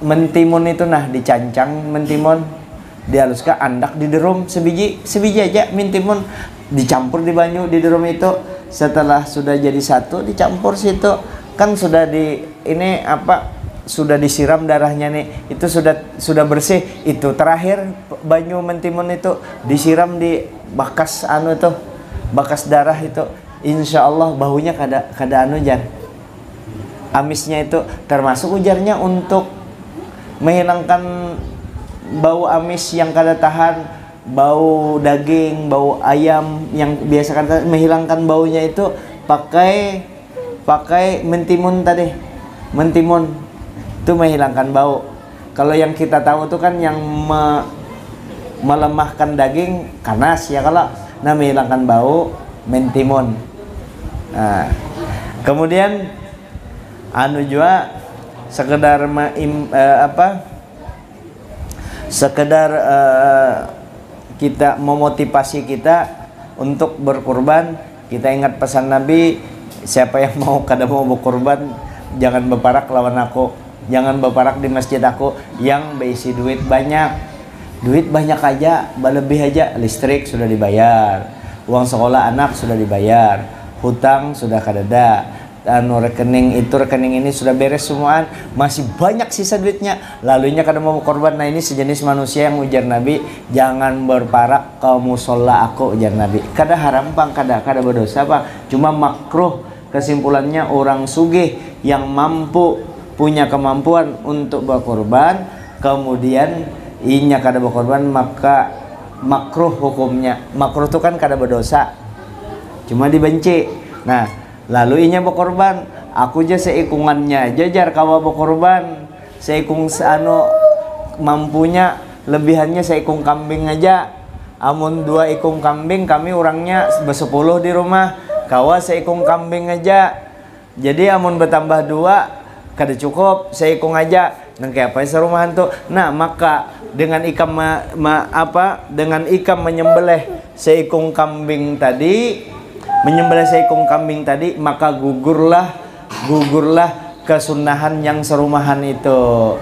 mentimun itu dicancang mentimun, dihaluskan andak di derum sebiji aja mentimun, dicampur di banyu di derum itu. Setelah sudah jadi satu dicampur situ, kan sudah sudah disiram darahnya nih, itu sudah bersih. Itu terakhir banyu mentimun itu disiram di bekas bekas darah itu, insya Allah baunya kada jan amisnya itu, termasuk ujarnya untuk menghilangkan bau amis yang kada tahan, bau daging, bau ayam yang biasa kan menghilangkan baunya itu pakai mentimun mentimun itu menghilangkan bau. Kalau yang kita tahu itu kan yang melemahkan daging kanas ya, kalau menghilangkan bau mentimun. Nah, kemudian juga sekedar kita memotivasi kita untuk berkurban. Kita ingat pesan Nabi, siapa yang kada mau berkurban jangan berparak lawan aku, jangan berparak di masjid aku yang berisi duit banyak aja, berlebih aja. Listrik sudah dibayar, uang sekolah anak sudah dibayar, hutang sudah kadada, rekening ini sudah beres semuaan, masih banyak sisa duitnya, lalunya kada mau berkorban. Nah ini sejenis manusia yang ujar Nabi, jangan berparak ke musola aku, ujar Nabi. Kada haram bang, kada berdosa bang, cuma makruh. Kesimpulannya orang sugih yang punya kemampuan untuk berkorban, kemudian inya kada berkorban, maka makruh hukumnya. Makruh itu kan kada berdosa, cuma dibenci. Nah lalu inya berkorban, aku aja seikungannya jajar kawa berkorban, seikung mampunya, lebihannya seikung kambing aja. Amun 2 ikung kambing, kami orangnya bersepuluh di rumah, kawa seikung kambing aja. Jadi amun bertambah 2 kada cukup, seikung aja. Nah kayak apa serumahan tuh. Nah maka dengan ikam dengan ikam menyembelih seikung kambing tadi, maka gugurlah kesunahan yang serumahan itu.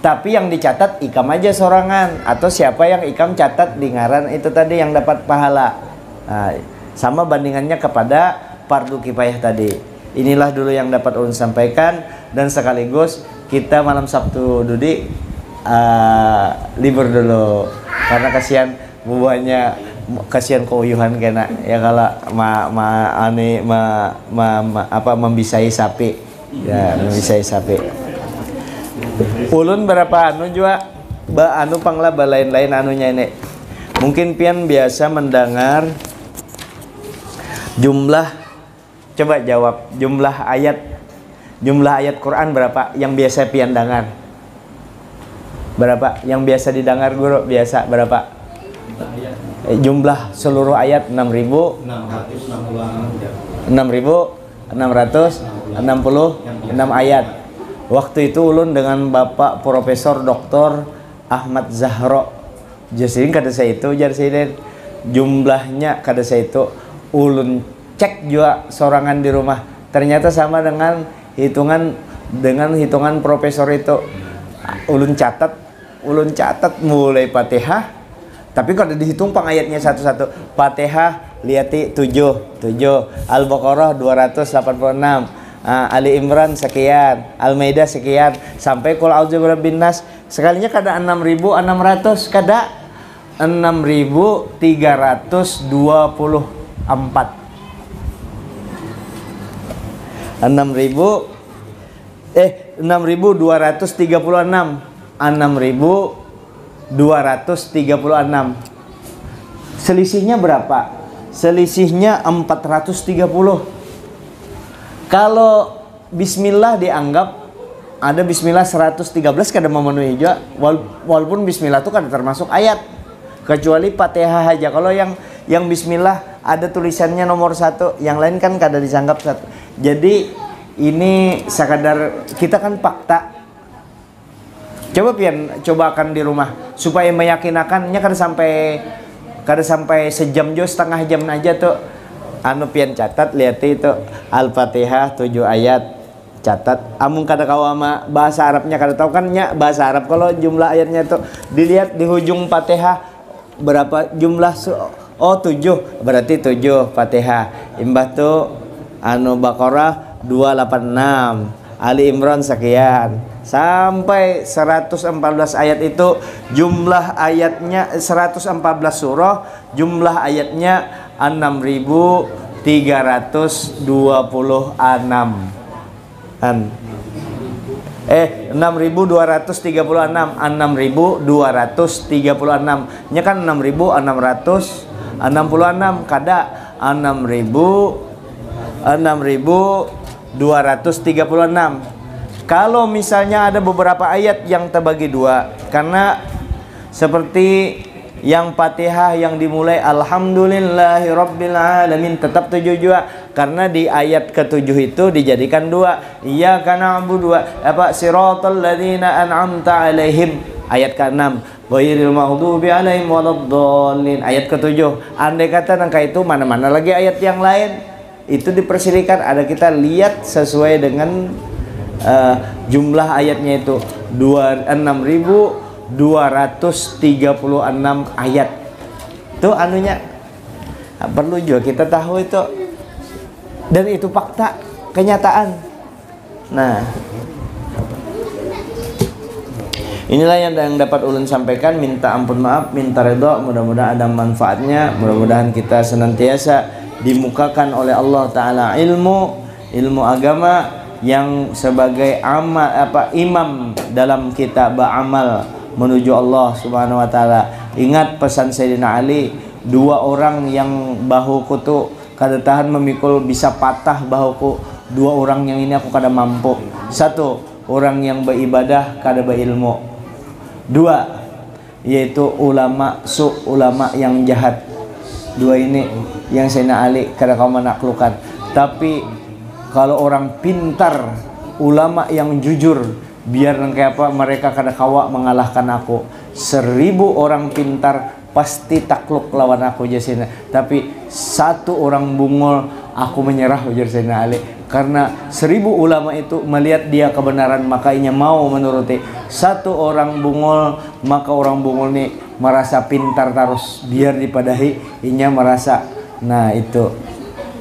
Tapi yang dicatat ikam aja sorangan, atau siapa yang ikam catat di ngaran itu tadi yang dapat pahala. Nah, sama bandingannya kepada fardu kifayah tadi. Inilah dulu yang dapat ulun sampaikan, dan sekaligus kita malam Sabtu Dudi libur dulu karena kasihan keuyuhan kena ya, kalau membisai sapi ya, membisai sapi. Ulun berapa juga panglah lain-lain anunya ini. Mungkin pian biasa mendengar jumlah, coba jawab jumlah ayat Quran berapa yang biasa pian dengar? Berapa yang biasa didengar guru biasa berapa? Jumlah seluruh ayat 6.666 ayat. Waktu itu ulun dengan Bapak Profesor Dr. Ahmad Zahro Jasin kada saya itu jarsin jumlahnya kada saya itu ulun cek juga sorangan di rumah, ternyata sama dengan hitungan profesor itu. Ulun catat ulun catat mulai Fatihah. Tapi kalau dihitung pang ayatnya satu-satu. Fatihah liati 7, Al-Baqarah 286, Ali Imran sekian, Al-Maidah sekian, sampai qul a'udzu birabbin nas. Sekalinya kada 6.600, kada 6.324. 6.236. 6.236. Selisihnya berapa? Selisihnya 430. Kalau bismillah dianggap ada bismillah 113 kada memenuhi juga, walaupun bismillah itu kada termasuk ayat, kecuali Fatihah aja. Kalau yang bismillah ada tulisannya nomor 1, yang lain kan kada dianggap 1. Jadi ini sekadar kita kan fakta. Coba cobakan di rumah supaya meyakinakannya kada sampai sejam jo, setengah jam aja tuh. Pian catat lihat itu Al-Fatihah 7 ayat, catat. Amun kada kawama bahasa Arabnya kada tahu kan nya bahasa Arab, kalau jumlah ayatnya tuh dilihat di ujung Fatihah berapa jumlah 7, berarti 7 Fatihah. Imbah tuh Baqarah 286, Ali Imran sekian, sampai 114 ayat itu jumlah ayatnya 114 surah, jumlah ayatnya 6.326. 6.236 nya kan 6.666, kada 6.236. Kalau misalnya ada beberapa ayat yang terbagi dua, karena seperti yang Fatihah yang dimulai Alhamdulillahirabbil alamin tetap 7 juga, karena di ayat ke-7 itu dijadikan 2. Iyyaka na'budu siratal ladzina an'amta 'alaihim, ayat ke-6 ghairil maghdubi 'alaihim waladdallin, ayat ke-7. Andai kata nangka itu mana-mana lagi ayat yang lain itu dipersilihkan, ada kita lihat sesuai dengan jumlah ayatnya itu 6.236 ayat. Itu anunya perlu juga kita tahu itu, dan itu fakta kenyataan. Nah, inilah yang dapat ulun sampaikan. Minta ampun maaf, minta redha, mudah-mudahan ada manfaatnya. Mudah-mudahan kita senantiasa dimukakan oleh Allah Ta'ala ilmu agama yang sebagai imam dalam kita beramal menuju Allah Subhanahu wa Ta'ala. Ingat pesan Sayyidina Ali, 2 orang yang bahuku tuh kada tahan memikul, bisa patah bahuku. 2 orang yang ini aku kada mampu. 1, orang yang beribadah kada berilmu. 2, yaitu ulama ulama yang jahat. 2 ini yang Sayyidina Ali kada kau menaklukkan. Tapi kalau orang pintar, ulama yang jujur, biar kayak apa mereka kada kawa mengalahkan aku. 1000 orang pintar pasti takluk lawan aku jasina. Tapi 1 orang bungol aku menyerah, ujar Sayyidina Ali. Karena 1000 ulama itu melihat dia kebenaran, makanya mau menuruti. 1 orang bungol, maka orang bungol ini merasa pintar terus, biar dipadahi inya merasa. Nah itu,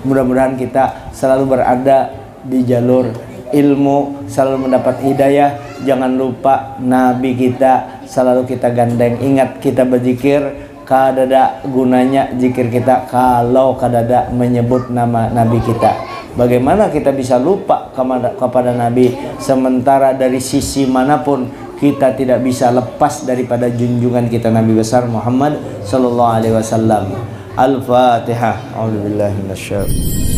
mudah-mudahan kita selalu berada di jalur ilmu, selalu mendapat hidayah. Jangan lupa Nabi kita selalu kita gandeng. Ingat, kita berzikir kadada gunanya zikir kita kalau kadada menyebut nama Nabi kita. Bagaimana kita bisa lupa kepada Nabi, sementara dari sisi manapun kita tidak bisa lepas daripada junjungan kita Nabi besar Muhammad sallallahu alaihi wasallam. Al-Fatihah. A'udzubillahi minasyaitonir